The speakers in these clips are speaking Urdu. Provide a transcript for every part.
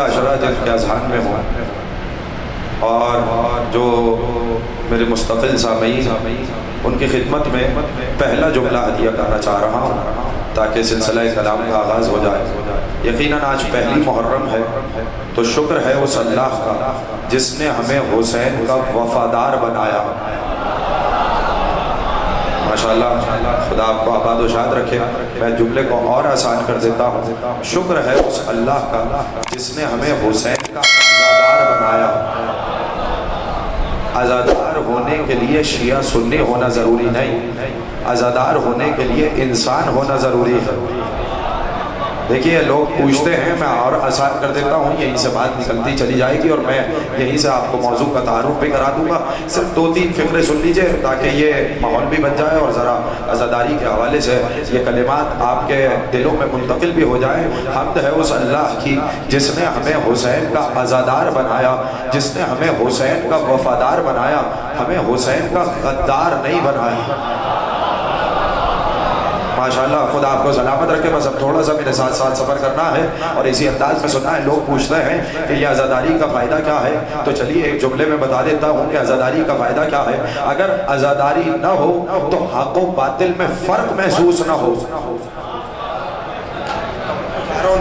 عشرہ جن کے اذہان میں ہوں اور جو میرے مستقل سامعین ان کی خدمت میں پہلا جملہ عطیہ کرنا چاہ رہا ہوں تاکہ سلسلہ کلام کا آغاز ہو جائے۔ یقیناً آج پہلی محرم ہے تو شکر ہے اس اللہ کا جس نے ہمیں حسین کا وفادار بنایا۔ ماشاءاللہ، خدا آپ کو آباد و شاد رکھے۔ میں جملے کو اور آسان کر دیتا ہوں، شکر ہے اس اللہ کا جس نے ہمیں حسین کا عزادار بنایا۔ عزادار ہونے کے لیے شیعہ سنی ہونا ضروری نہیں، عزادار ہونے کے لیے انسان ہونا ضروری ہے۔ دیکھیے، لوگ پوچھتے ہیں، میں اور آسان کر دیتا ہوں، یہیں سے بات نکلتی چلی جائے گی اور میں یہیں سے آپ کو موضوع کا تعارف بھی کرا دوں گا۔ صرف 2-3 فقرے سن لیجئے تاکہ یہ ماحول بھی بن جائے اور ذرا عزاداری کے حوالے سے یہ کلمات آپ کے دلوں میں منتقل بھی ہو جائیں۔ حمد ہے اس اللہ کی جس نے ہمیں حسین کا عزادار بنایا، جس نے ہمیں حسین کا وفادار بنایا، ہمیں حسین کا غدار نہیں بنایا۔ ماشاءاللہ، خدا آپ کو سلامت رکھے۔ بس اب تھوڑا سا میرے ساتھ ساتھ سفر کرنا ہے اور اسی انداز میں سننا ہے۔ لوگ پوچھتے ہیں کہ یہ عزاداری کا فائدہ کیا ہے، تو چلیے ایک جملے میں بتا دیتا ہوں کہ عزاداری کا فائدہ کیا ہے۔ اگر عزاداری نہ ہو تو حق و باطل میں فرق محسوس نہ ہو۔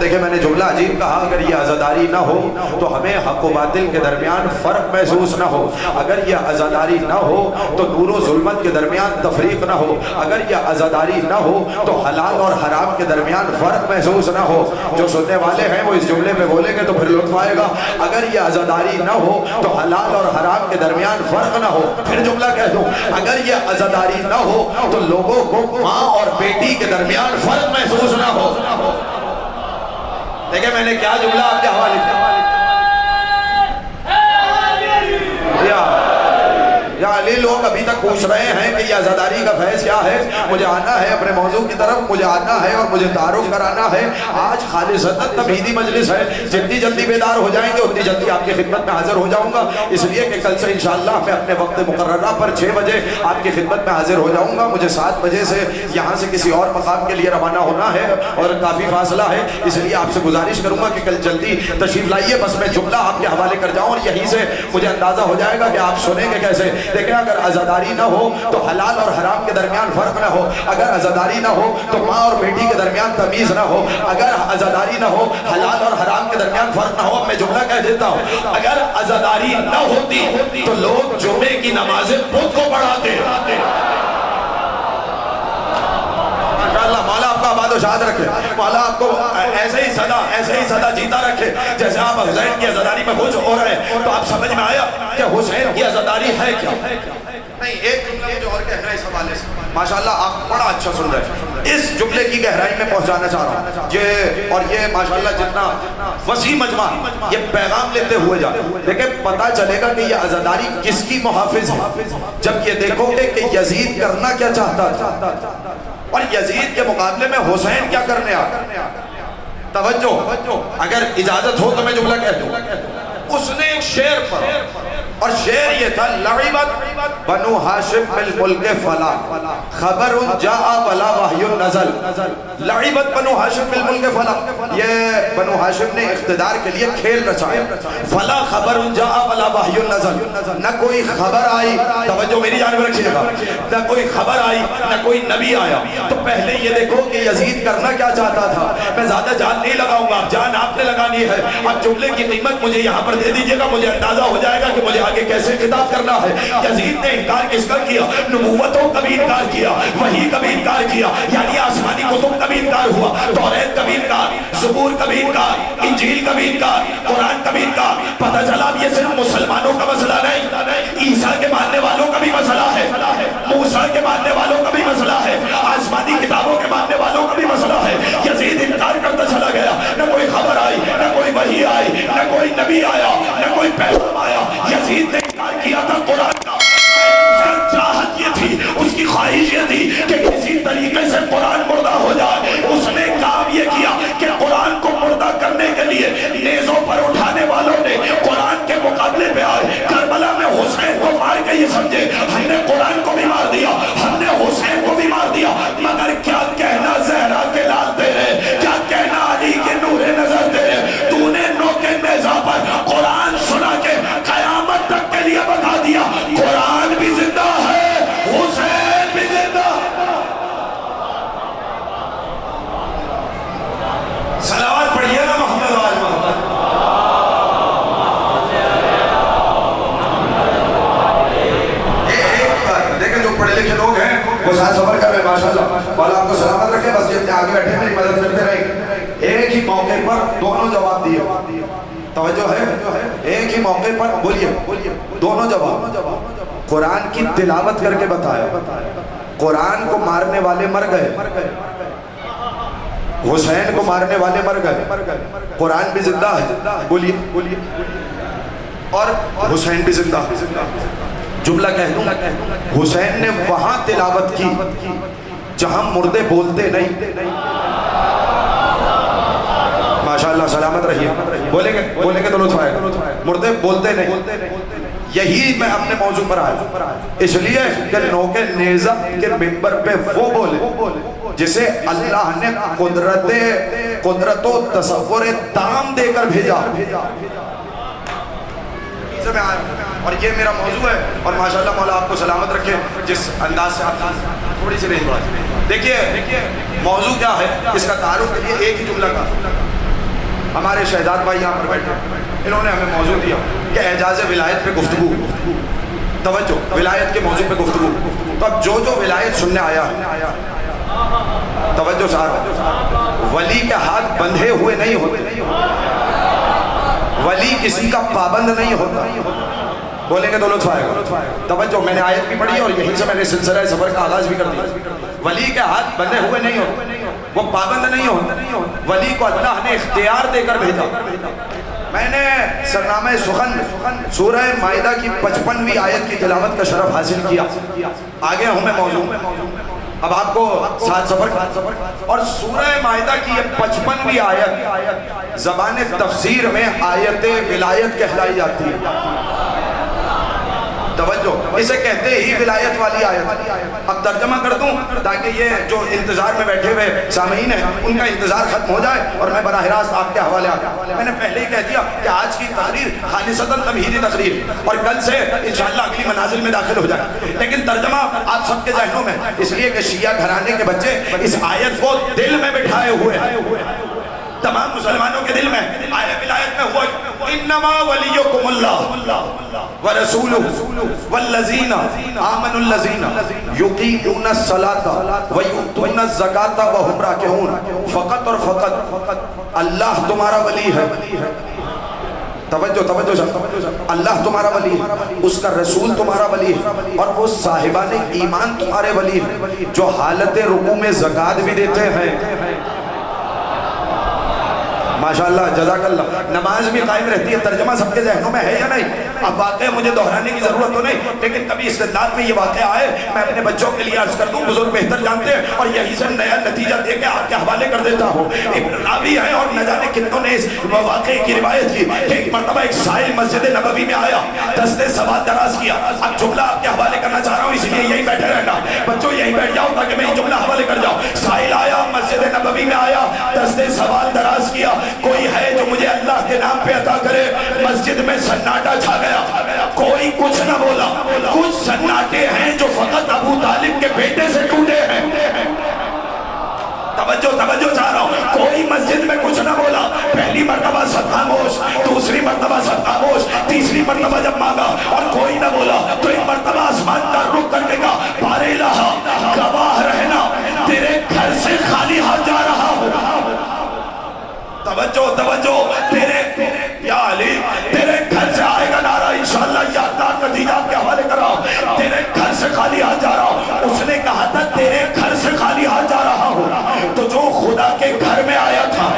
دیکھیں، میں نے جملہ عجیب کہا، اگر یہ عزاداری نہ ہو تو ہمیں حق و باطل کے درمیان فرق محسوس نہ ہو۔ اگر یہ عزاداری نہ ہو تو نور و ظلمت کے درمیان تفریق نہ ہو۔ اگر یہ عزاداری نہ ہو تو حلال اور حرام کے درمیان فرق محسوس نہ ہو۔ جو سننے والے ہیں وہ اس جملے میں بولیں گے تو پھر لطف آئے گا۔ اگر یہ عزاداری نہ ہو تو حلال اور حرام کے درمیان فرق نہ ہو۔ پھر جملہ کہہ دوں، اگر یہ عزاداری نہ ہو تو لوگوں کو ماں اور بیٹی کے درمیان فرق محسوس نہ ہو۔ دیکھیں، میں نے کیا جملہ آپ کے حوالے کیا۔ یا علی، لوگ ابھی تک پوچھ رہے ہیں کہ یہ عزاداری کا فیض کیا ہے۔ مجھے آنا ہے اپنے موضوع کی طرف، مجھے آنا ہے اور مجھے تعارف کرانا ہے۔ آج خالصتاً تمہیدی مجلس ہے، جتنی جلدی بیدار ہو جائیں گے اتنی جلدی آپ کی خدمت میں حاضر ہو جاؤں گا، اس لیے کہ کل سے انشاءاللہ میں اپنے وقت مقررہ پر 6 بجے آپ کی خدمت میں حاضر ہو جاؤں گا۔ مجھے 7 بجے سے یہاں سے کسی اور مقام کے لیے روانہ ہونا ہے اور کافی فاصلہ ہے، اس لیے آپ سے گزارش کروں گا کہ کل جلدی تشریف لائیے۔ بس میں جملہ آپ کے حوالے کر جاؤں اور یہیں سے مجھے اندازہ ہو جائے گا کہ آپ سنیں گے کیسے۔ دیکھیں، اگر عزاداری نہ ہو تو حلال اور حرام کے درمیان فرق نہ ہو۔ اگر عزاداری نہ ہو تو ماں اور بیٹی کے درمیان تمیز نہ ہو۔ اگر عزاداری نہ ہو، حلال اور حرام کے درمیان فرق نہ ہو۔ اب میں جملہ کہہ دیتا ہوں، اگر عزاداری نہ ہوتی تو لوگ جمعے کی نمازیں خود کو پڑھاتے۔ مولا آپ کا آباد و شاد رکھے، مولا آپ کو ایسے ہی صدا جیتا رکھے۔ جیسے آپ حسین کی عزاداری میں خوش ہو رہے ہیں تو آپ سمجھ میں آیا کہ حسین کی عزاداری ہے کیا؟ نہیں، ایک جملہ مجھے اور کہنا ہے اس حوالے سے۔ ماشاءاللہ، آپ بڑا اچھا سن رہے ہیں، اس جملے کی گہرائی میں پہنچانا چاہ رہا ہوں۔ اور یہ ماشاءاللہ جتنا وسیع مجمع یہ پیغام لیتے ہوئے جا، دیکھیں پتہ چلے گا کہ یہ عزاداری کس کی محافظ ہے جب یہ دیکھو گے کہ یزید کرنا کیا چاہتا تھا اور یزید کے مقابلے میں حسین کیا کرنے آیا۔ توجہ، اگر اجازت ہو تو میں جملہ کہہ دوں۔ اس نے ایک شعر پڑھا اور شعر یہ تھا، لعبت بنو ہاشم بالملک فلا خبر جاء ولا وحی نزل۔ لعبت بنو ہاشم بالملک فلا، یہ بنو ہاشم نے اقتدار کے لیے کھیل رچایا۔ فلا خبر جاء ولا وحی نزل، نہ کوئی خبر آئی، توجہ میری جانب رکھیے گا، نہ کوئی خبر آئی نہ کوئی نبی آیا۔ تو پہلے یہ دیکھو کہ یزید کرنا کیا چاہتا تھا۔ میں زیادہ جان نہیں لگاؤں گا، جان آپ نے لگانی ہے۔ اب جملے کی قیمت مجھے یہاں پر دے دیجئے گا، مجھے اندازہ ہو جائے گا کہ مجھے آگے کیسے خطاب کرنا ہے۔ یزید نے انکار کس کا کیا؟ نبوتوں کا بھی انکار کیا، وحی کا بھی انکار کیا، یعنی آسمانی کتب کا بھی انکار ہوا، توریت کا بھی انکار، زبور کا بھی انکار، انجیل کا بھی انکار، قرآن کا بھی انکار۔ پتہ چلا یہ صرف مسلمانوں کا مسئلہ نہیں، عیسیٰ کے ماننے والوں کا بھی مسئلہ ہے، موسیٰ کے ماننے والوں کا بھی مسئلہ ہے، آسمانی کتابوں کے ماننے والوں کا بھی مسئلہ ہے۔ یزید انکار کرتا چلا گیا، نہ کوئی خبر آئی، نہ کوئی وحی آئی، نہ کوئی نبی آیا، نہ کوئی پیغام آیا۔ یزید نے انکار کیا تھا قرآن کا۔ اس کی چاہت یہ تھی، اس کی خواہش یہ تھی کہ کسی طریقے سے قرآن مردہ ہو جائے۔ اس نے کام یہ کیا کہ قرآن کو مردہ کرنے کے لیے نیزوں پر اٹھانے والوں نے قرآن کے مقابلے پہ آئے۔ کربلا میں حسین کو مار کے یہ سمجھے ہم نے قرآن کو بھی مار دیا، ہم نے حسین کو بھی مار دیا، مگر کیا کہنا زہرا کے لال تیرے، کیا کہنا علی کے نور نظر تیرے، تو نے نوکے میں توجہ ہے؟ ایک ہی موقع پر بولیے دونوں جواب. قرآن کی تلاوت کر کے بتایا. قرآن کو مارنے والے مر گئے, حسین کو مارنے والے مر گئے, قرآن بھی زندہ ہے. بولیے اور حسین بھی زندہ. جملہ کہہ دوں, حسین نے وہاں تلاوت کی جہاں مردے بولتے نہیں. ماشاءاللہ سلامت رہیے. بولیں گے تو لطف آئے. مردے بولتے نہیں. یہی میں اپنے موضوع پر آیا, اس لیے کہ نوکے نیزہ کے منبر پہ وہ بولے جسے اللہ نے قدرت و تصور تام دے کر بھیجا. اور یہ میرا موضوع ہے, اور ماشاءاللہ مولا آپ کو سلامت رکھے جس انداز سے آپ تھوڑی سی رہی بات. دیکھیے موضوع کیا ہے, اس کا تعارف کے لیے ایک ہی جملہ کا. ہمارے شہزاد بھائی یہاں پر بیٹھے, انہوں نے ہمیں موضوع دیا کہ اعجاز ولایت پہ گفتگو. توجہ, ولایت کے موضوع پہ گفتگو. تو اب جو ولایت سننے آیا, توجہ صاحب, ولی کے ہاتھ بندھے ہوئے نہیں ہوتے, ولی کسی کا پابند نہیں ہوتا. بولیں گے تو لطف آئے گا. توجہ, میں نے آیت بھی پڑھی اور یہیں سے میں نے سلسلہ سفر کا آغاز بھی کر دیا. ولی کے ہاتھ بندھے ہوئے نہیں ہوتے, وہ پابند نہیں ہوتے. ولی کو اللہ نے اختیار دے کر بھیجا. میں نے سرنامہ سخن سورہ مائدہ کی 55ویں آیت کی تلاوت کا شرف حاصل کیا. آگے ہوں میں موضوع, اب آپ کو ساتھ سفر. اور سورہ مائدہ کی یہ 55ویں آیت زبان تفسیر میں آیت ولایت کہلائی جاتی ہے. توجہ, اسے کہتے ہی ولایت والی آیت. اب ترجمہ کر دوں تاکہ یہ جو انتظار میں بیٹھے ہوئے سامعین ہیں ان کا انتظار ختم ہو جائے اور میں براہ راست آپ کے حوالے آ. میں نے پہلے ہی کہہ دیا کہ آج کی تقریر خالصتاً تمہیدی تقریر, اور کل سے انشاءاللہ اگلی منازل میں داخل ہو جائے. لیکن ترجمہ آپ سب کے ذہنوں میں, اس لیے کہ شیعہ گھرانے کے بچے اس آیت کو دل میں بٹھائے ہوئے ہیں. تمام مسلمانوں کے دل میں آیت ولایت میں ہوا انما ولیکم اللہ ورسولہ والذین آمنوا الذین یقیمون الصلاۃ ویؤتون الزکاۃ وہم راکعون. فقط اور فقط اللہ تمہارا ولی ہے. توجہ, اللہ تمہارا ولی ہے, اس کا رسول تمہارا ولی ہے, اور وہ صاحبان ایمان تمہارے ولی ہیں جو حالت رکوع میں زکوٰۃ بھی دیتے ہیں. ماشاءاللہ جزاک اللہ. نماز بھی قائم رہتی ہے. ترجمہ سب کے ذہنوں میں ہے یا نہیں؟ اب واقعہ مجھے دہرانے کی ضرورت تو نہیں, لیکن کبھی استدلال میں یہ واقعہ آئے میں اپنے بچوں کے لیے عرض کر دوں, بزرگ بہتر جانتے ہیں, اور یہی سے نیا نتیجہ دے کے آپ کے حوالے کر دیتا ہوں. ایک راوی ہے اور نہ جانے کتنوں نے اس واقعے کی روایت کی کہ ایک مرتبہ ایک سائل مسجد نبوی میں آیا, دستے سوال دراز کیا. اب جملہ آپ کے حوالے کرنا چاہ رہا ہوں, اس لیے یہی بیٹھے رہنا. بچوں یہی بیٹھ جاؤ تاکہ میں یہ جملہ حوالے کر جاؤں. سائل آیا, مسجد نبوی میں آیا, دستے سوال دراز کیا, کوئی ہے جو مجھے اللہ کے نام پہ عطا کرے. مسجد میں سناٹا چھا گیا, کوئی کچھ نہ بولا. کچھ سناٹے ہیں جو فقط ابو طالب کے بیٹے سے ٹوٹے ہیں. توجہ چاہ رہا ہوں, کوئی مسجد میں کچھ نہ بولا. پہلی مرتبہ سب خاموش, دوسری مرتبہ سب خاموش, تیسری مرتبہ جب مانگا اور کوئی نہ بولا تو ایک مرتبہ آسمان کا رخ کرنے کا, بار الہ گواہ رہنا تیرے گھر سے خالی ہاتھ جا رہا ہوں. توجہ, تیرے یا علی تیرے گھر سے آئے گا نعرہ انشاءاللہ. یادگار نتیجات کے حوالے کر رہا ہوں. تیرے گھر سے خالی ہاتھ جا رہا ہوں. اس نے کہا تھا تیرے گھر سے خالی ہاتھ جا رہا ہوں. تو جو خدا کے گھر میں آیا تھا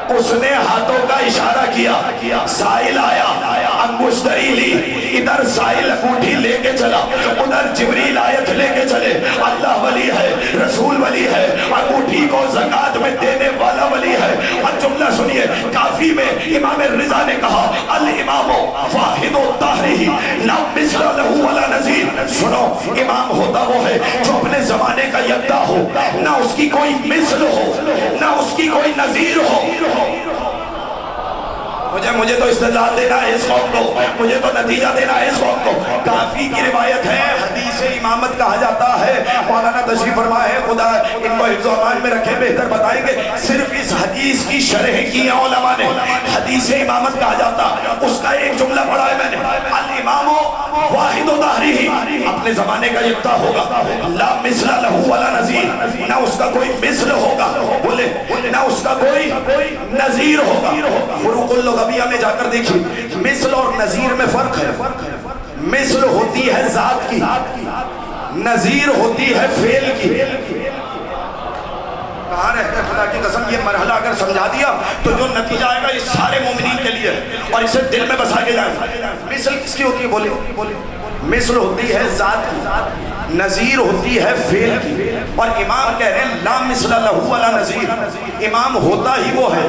اس نے ہاتھوں کا اشارہ کیا. سائل آیا, انگشتری لی, ادھر سائل انگوٹھی لے کے چلا, ادھر جبریل آیت لے کے چلے. اللہ ولی ہے, رسول ولی ہے, انگوٹھی کو زکات میں دینے والا ولی ہے. اور جملہ سنیے, کافی میں امام رضا نے کہا الامام واحد الطاہری لا مثل له ولا نظیر. سنو, امام ہوتا وہ ہے جو اپنے زمانے کا یکتا ہو, نہ اس کی کوئی مثل ہو نہ اس کی کوئی نظیر ہو. مجھے تو استدلال دینا ہے اس قوم کو, مجھے تو نتیجہ دینا ہے اس قوم کو. کافی کی روایت ہے, حدیث امامت کہا جاتا ہے. مولانا تشریف فرما ہے, خدا ان کو حفظ و امان میں رکھے, بہتر بتائیں گے. صرف اس حدیث کی شرح کی ہیں علماء نے. حدیث امامت کہا جاتا, اس کا ایک جملہ پڑھا ہے میں نے, الامام واحد دہری، اپنے زمانے کا یکتا ہوگا، لا مثل لہو ولا نظیر، نہ اس کا کوئی مثل ہوگا، بولے نہ اس کا کوئی نظیر ہوگا۔ فروق اللغویہ میں جا کر دیکھیے، مثل اور نظیر میں فرق ہے۔ مثل ہوتی ہے ذات کی، نظیر ہوتی ہے فعل کی۔ کہاں رہتے خدا کی قسم، یہ مرحلہ اگر سمجھا دیا تو جو نتیجہ آئے گا یہ سارے مومنین کے لیے، اور اسے دل میں بسا کے جائیں۔ مثل کس کی ہوتی ہے؟ بولے مثل ہوتی ہے ذات کی، نظیر ہوتی ہے فعل کی، اور امام کہہ رہے ہیں لا مثل لہو ولا نظیر، امام ہوتا ہی وہ ہے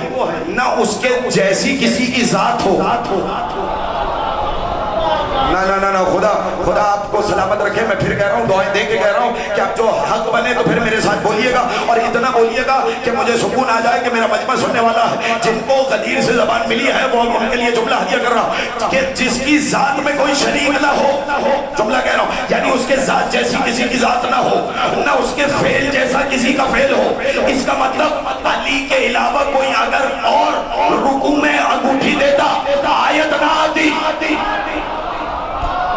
نہ اس کے جیسی کسی کی ذات ہو۔ نہ خدا آپ کو سلامت رکھے۔ میں پھر کہہ رہا ہوں، دعائیں دے کے کہہ رہا ہوں کہ آپ جو حق بنے تو پھر میرے ساتھ بولیے گا، اور اتنا بولیے گا کہ مجھے سکون آ جائے کہ میرا مجمع سننے والا ہے۔ جن کو غدیر سے زبان ملی ہے وہ ان کے لیے جملہ ہدیہ کر رہا ہوں کہ جس کی ذات میں کوئی شریک نہ ہو، جملہ کہہ رہا ہوں یعنی اس کے ذات جیسی کسی کی ذات نہ ہو، نہ اس کے فعل جیسا کسی کا فعل ہو۔ اس کا مطلب علی کے علاوہ کوئی اگر اور رکوع میں انگوٹھی دیتا آیت نہ آتی،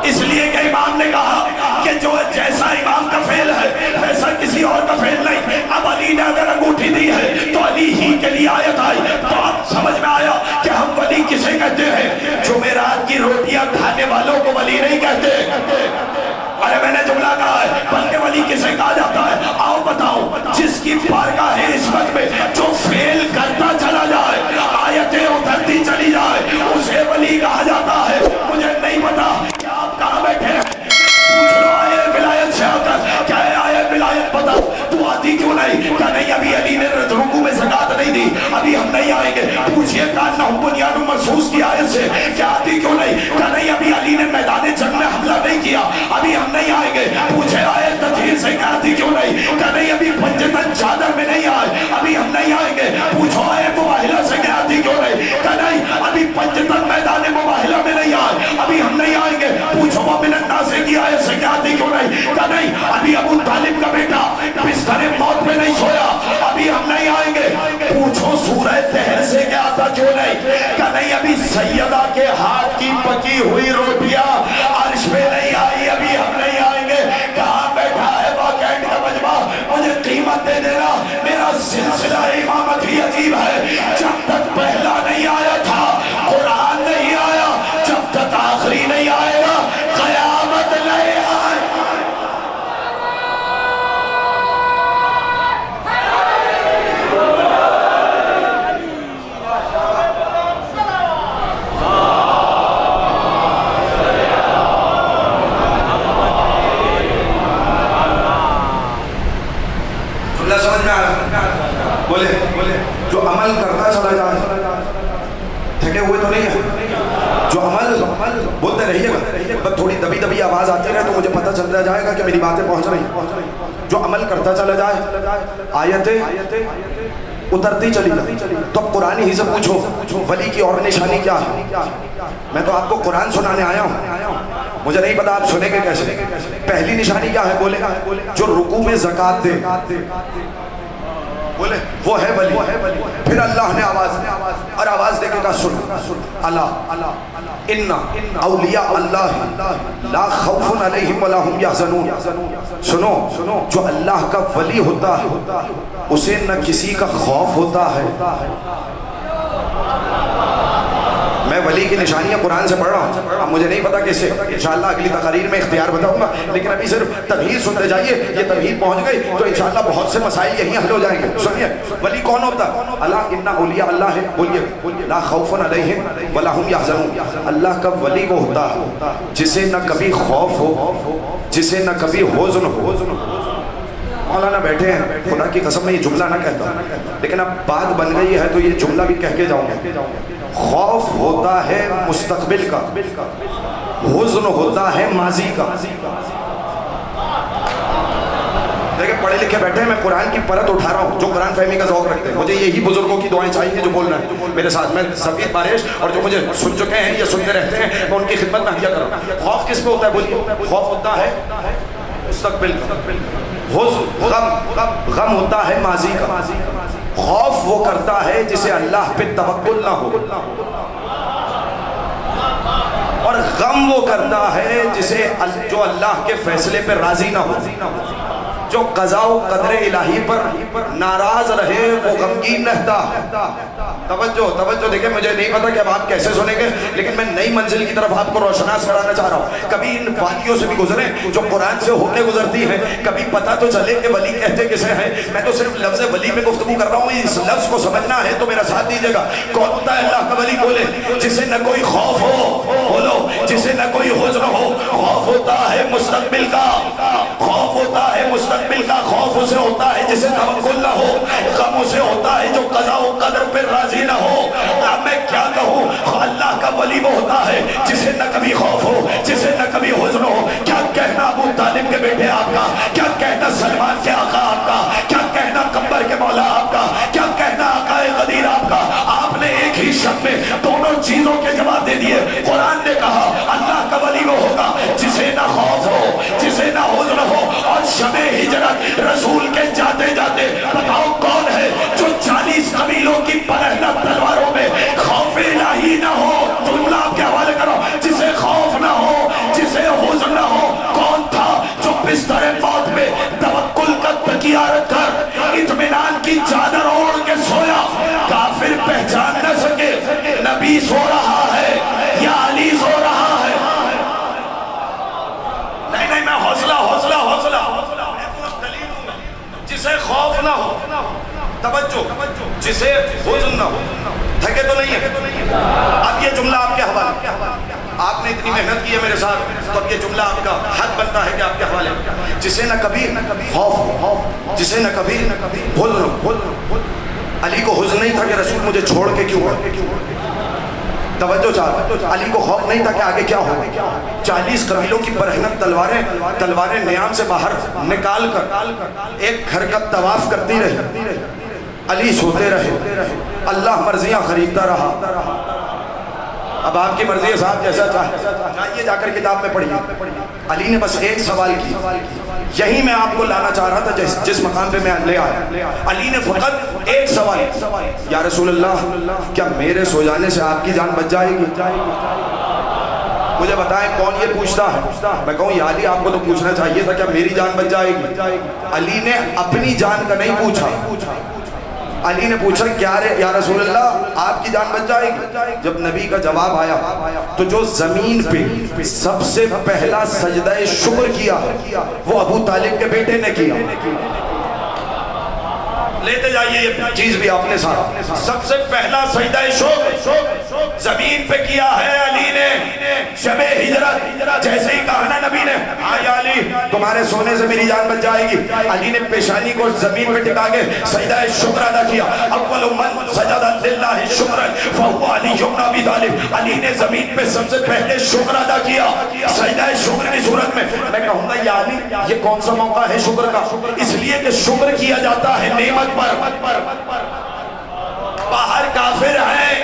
اس لیے کہ امام نے کہا کہ جو جیسا امام کا فعل ہے ویسا کسی اور کا فعل نہیں۔ اب علی نے اگر انگوٹھی دی ہے تو علی ہی کے لیے آیت آئی، تو اب سمجھ میں آیا کہ ہم ولی کسے کہتے ہیں؟ جمعرات کی روٹیاں کھانے والوں کو ولی نہیں کہتے۔ ارے میں نے جملہ کہا ہے، بلکہ ولی کسے کہا جاتا ہے؟ آؤ بتاؤ، جس کی بارگاہ ہے نسبت میں جو فعل کرتا چلا جائے، آیتیں اترتی چلی جائے، اسے ولی کہا جاتا ہے۔ مجھے نہیں پتا آپ کہاں بیٹھے ہیں، پوچھ لو آئے ولایت سے آ کر، کیا ہے آئے ولایت پتا تو آتی کیوں نہیں؟ کیا نہیں ابھی علی نے رکوع میں زکات نہیں دی، ابھی ہم نہیں آئیں گے؟ پوچھئے کانہم بنیان مرصوص کی آیت سے کیا آتی کیوں نہیں؟ کیا نہیں ابھی علی نے میدان جنگ میں حملہ نہیں کیا، ابھی ہم نہیں آئیں گے؟ پوچھے آیت تطہیر سے کیا آتی کیوں نہیں؟ کیا نہیں ابھی پنجتن چادر میں نہیں آئے، ابھی ہم نہیں آئیں گے؟ پوچھو آئے مباہلہ سے کیا آتی کیوں نہیں؟ کیا نہیں ابھی پنجتن میدان مباہلہ میں نہیں آئے، ابھی ہم نہیں آئیں گے؟ پوچھو ومن الناس کی آیت سے کیا آتی کیوں نہیں؟ کیا نہیں ابھی ابو طالب کا بیٹا بستر موت میں نہیں سویا، ابھی ہم نہیں آئیں گے؟ پوچھو سورہ طہر سے کیا آتا کیوں نہیں؟ کیا نہیں ابھی سیدہ کے ہاتھ کی پکی ہوئی روٹیاں عرش پہ نہیں آئی، ابھی ہم نہیں آئیں گے؟ کہاں بیٹھا ہے واقعین کا مجمع؟ مجھے قیمت دے دینا، میرا سلسلہ امامت ہی عجیب ہے۔ جب تک پہلا نہیں آیا تھا قرآن نہیں آیا، جب تک آخری نہیں آئے گا قیامت نہیں آئے۔ سمجھ میں آ رہا؟ بولے جو عمل کرتا چلا جائے، تھکے ہوئے تو نہیں ہے، جو عمل بولتے رہیے گا، بس تھوڑی دبی دبی آواز آتی رہے تو مجھے پتہ چلتا جائے گا کہ میری باتیں پہنچ رہی۔ جو عمل کرتا چلا جائے، آیتیں اترتی چلی جائے۔ تو اب قرآن ہی سے پوچھو ولی کی اور نشانی کیا ہے؟ میں تو آپ کو قرآن سنانے آیا ہوں، مجھے نہیں پتا آپ سنیں گے کیسے۔ پہلی نشانی کیا ہے؟ بولے جو رکوع میں زکات دے، بولے وہ ہے ولی۔ پھر اللہ نے آواز دے کے کہا سن، اللہ ان اولیاء اللہ لا خوف علیہم ولا هم یحزنون۔ سنو، جو اللہ کا ولی ہوتا ہے اسے نہ کسی کا خوف ہوتا ہے۔ میں ولی کی نشانیاں قرآن سے پڑھ رہا ہوں، اب مجھے نہیں پتا کیسے، انشاءاللہ اگلی تقاریر میں اختیار بتاؤں گا، لیکن ابھی صرف تمہید سنتے جائیے۔ یہ تمہید پہنچ گئی تو انشاءاللہ بہت سے مسائل یہیں حل ہو جائیں گے۔ سنیے ولی کون ہوتا ہے؟ اللہ ان اولیاء اللہ ہے، بولیے لا خوف علیہم ولا هم یحزنون۔ اللہ کا ولی وہ ہوتا ہے جسے نہ کبھی خوف ہو، جسے نہ کبھی حزن ہو۔ مولانا بیٹھے ہیں، خدا کی قسم میں یہ جملہ نہ کہتا، لیکن اب بات بن گئی ہے تو یہ جملہ بھی کہہ کے جاؤں گا۔ خوف ہوتا ہے مستقبل کا، حزن ہوتا ہے ماضی کا۔ دیکھیں پڑھے لکھے بیٹھے ہیں، میں قرآن کی پرت اٹھا رہا ہوں، جو قرآن فہمی کا ذوق رکھتے ہیں۔ مجھے یہی بزرگوں کی دعائیں چاہیے جو بول رہے ہیں میرے ساتھ۔ میں سفید بارش اور جو مجھے سن چکے ہیں یا سنتے رہتے ہیں، میں ان کی خدمت میں ہدیہ کر رہا ہوں۔ خوف کس پہ ہوتا ہے؟ بولیے خوف ہوتا ہے مستقبل کا، غم ہوتا ہے ماضی کا۔ خوف وہ کرتا ہے جسے اللہ پہ توکل نہ ہو، اور غم وہ کرتا ہے جسے جو اللہ کے فیصلے پر راضی نہ ہو، جو قضاء و قدر الہی پر ناراض رہے وہ غمگین رہتا ہے۔ توجہ دیکھیں، مجھے نہیں پتا کہ اب آپ کیسے سنیں گے، لیکن میں نئی منزل کی طرف آپ کو روشناس کرانا چاہ رہا ہوں۔ کبھی ان وادیوں سے بھی گزریں جو قرآن سے ہو کے گزرتی ہیں، کبھی پتہ تو چلے کہ ولی کہتے کسے ہیں۔ میں تو صرف لفظ ولی میں گفتگو کر رہا ہوں، اس لفظ کو سمجھنا ہے تو میرا ساتھ دیجیے گا۔ کون ہوتا ہے اللہ کا ولی؟ بولے جسے نہ کوئی خوف ہو، بولو جسے نہ کوئی حزن ہو۔ خوف ہوتا ہے مستقبل کا، خوف ہوتا ہے مستقبل کا، خوف اسے ہوتا ہے جسے توکل نہ ہو، غم اسے ہوتا ہے جو قضاء و قدر پہ راضی نہ ہو۔ اب میں کیا کہوں، اللہ کا ولی وہ ہوتا ہے جسے نہ کبھی خوف ہو، جسے نہ کبھی حزن ہو۔ کیا کہنا ابو طالب کے بیٹے آپ کا، کیا کہنا سلمان کے آقا آپ کا، کیا کہنا قمر کے مولا آپ کا، کیا کہنا آقا غدیر آپ کا۔ آپ نے ایک ہی شب میں دونوں چیزوں کے جواب دے دیے۔ قرآن نے کہا اللہ کا ولی وہ ہوگا جسے نہ خوف ہو، جسے نہ حزن ہو۔ اور شب ہجرت رسول کے جاتے جاتے بتاؤ کون ہے جو 40 قبیلوں کی پرہنہ تلواروں میں خوف الہی نہ ہو؟ جملہ آپ کے حوالے کرو، جسے خوف نہ ہو، جسے حزن نہ ہو۔ کون تھا جو بستر موت میں توکل کا تکیہ رکھ کر اطمینان کی چادر اوڑھ کے سویا؟ کافر پہچان نہ سکے نبی سو رہا ہے یا علی سو رہا ہے۔ نہیں میں حوصلہ جسے خوف نہ ہو، توجہ جسے حزن نہ ہو۔ تھکے تو نہیں ہے؟ اب یہ جملہ آپ کے حوالے، آپ نے اتنی محنت کی ہے میرے ساتھ، تو اب یہ جملہ آپ کا حق بنتا ہے کہ آپ کے حوالے جسے نہ کبھی خوف ہو، جسے نہ کبھی حزن ہو۔ علی کو حزن نہیں تھا کہ رسول مجھے چھوڑ کے کیوں گئے، توجہ چاہتا۔ علی کو خوف نہیں تھا کہ آگے کیا ہو۔ 40 قبیلوں کی برہنت تلواریں نیام سے باہر نکال کر ایک گھر کا طواف کرتی رہی، علی سوتے رہے، اللہ مرضیاں خریدتا رہا۔ اب آپ کی مرضی ہے صاحب، جیسا چاہیے جا کر کتاب میں پڑھیے۔ علی نے بس ایک سوال کی، یہی میں آپ کو لانا چاہ رہا تھا جس مقام پہ میں لے آیا۔ علی نے فقط ایک سوال، یا رسول اللہ کیا میرے سو جانے سے آپ کی جان بچ جائے گی؟ مجھے بتائیں کون یہ پوچھتا ہے؟ میں کہوں یا علی آپ کو تو پوچھنا چاہیے تھا کیا میری جان بچ جائے گی؟ علی نے اپنی جان کا نہیں پوچھا، علی نے پوچھا کیا یا رسول اللہ آپ کی جان بچ جائے گی؟ جب نبی کا جواب آیا تو جو زمین پہ سب سے پہلا سجدہ شکر کیا وہ ابو طالب کے بیٹے نے کیا۔ لیتے جائیے یہ چیز بھی آپ نے ساتھ۔ سب سے پہلا سجدہ شکر زمین پہ کیا ہے علی نے شب ہجرت۔ جیسے ہی کہا نا نبی نے یا علی تمہارے سونے سے میری جان بچ جائے گی، علی نے پیشانی کو زمین پہ ٹکا کے سجدہ شکر ادا کیا۔ اول من سجد للہ شکر فہو علی بن ابی طالب۔ علی نے زمین پہ سب سے پہلے شکر ادا کیا سجدہ شکر کی صورت میں۔ میں کہوں گا یا علی یہ کون سا موقع ہے شکر کا؟ اس لیے کہ شکر کیا جاتا ہے نعمت پر۔ باہر کافر ہیں،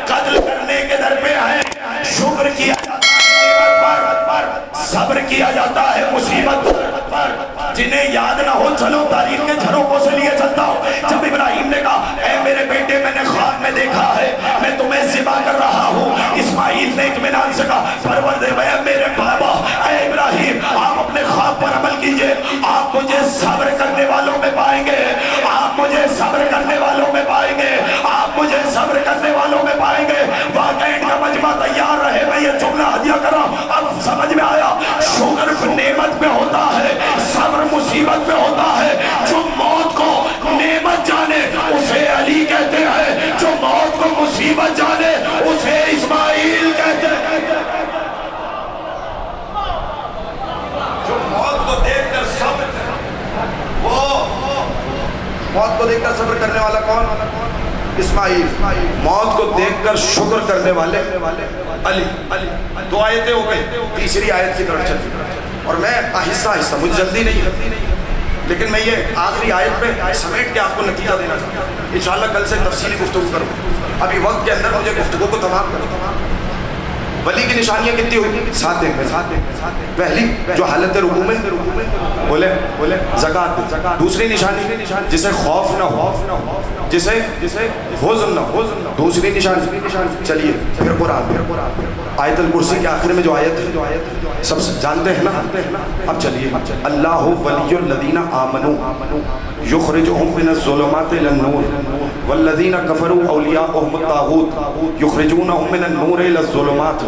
قتل کرنے کے در پہ ہیں، شکر کیا جاتا ہے نعمت پر، صبر کیا جاتا ہے مصیبت پر۔ جنہیں یاد نہ ہو چلو تاریخ کے جھروکوں سے لیے چلتا ہوں۔ جب ابراہیم نے کہا اے میرے بیٹے میں نے خواب میں دیکھا ہے میں تمہیں ذبح کر رہا ہوں، اسماعیل نے اطمینان سے کہا پروردگار میرے بابا اے ابراہیم آپ اپنے خواب پر عمل کیجئے، آپ مجھے صبر کرنے والوں میں پائیں گے، آپ مجھے صبر کرنے والوں میں پائیں گے، آپ مجھے صبر کرنے والوں میں پائیں گے۔ واقعی کا مجمع تیار رہے، میں یہ جملہ ہدیہ کر رہا ہوں۔ اب سمجھ میں آیا شکر نعمت میں ہوتا ہے، صبر مصیبت میں ہوتا ہے۔ جو موت کو نعمت جانے اسے علی کہتے ہیں، جو موت کو مصیبت جانے اسے اسماعیل کہتے ہیں۔ جو موت کو دیکھ کر صبر وہ موت کو دیکھ کر صبر کرنے والا کون؟ اسماعیل۔ موت کو دیکھ کر شکر کرنے والے علی۔ دو آیتیں ہو گئی، تیسری آیت کی طرف چلتی اور میں آہستہ آہستہ، مجھے جلدی نہیں لیکن میں یہ آخری آیت پہ سمیٹ کے آپ کو نتیجہ دینا چاہتا ہوں۔ انشاءاللہ کل سے تفصیلی گفتگو کروں، ابھی وقت کے اندر مجھے گفتگو کو تمام کرو۔ ولی کی نشانیاں کتنی ہوئی؟ ساتھ دیکھیں۔ پہلی جو حالت رکوع میں بولے زکات۔ دوسری نشانی جسے خوف نہ ہو، جسے حزن نہ ہو۔ دوسری نشانی چلیے پھر قرآن۔ آیت الکرسی کے آخر میں جو آیت ہے سب جانتے ہیں نا؟ اب چلیے، اللہ ولی الذین آمنوا یخرجہم من الظلمات الی النور والذین کفروا اولیاؤہم الطاغوت یخرجونہم من النور الی الظلمات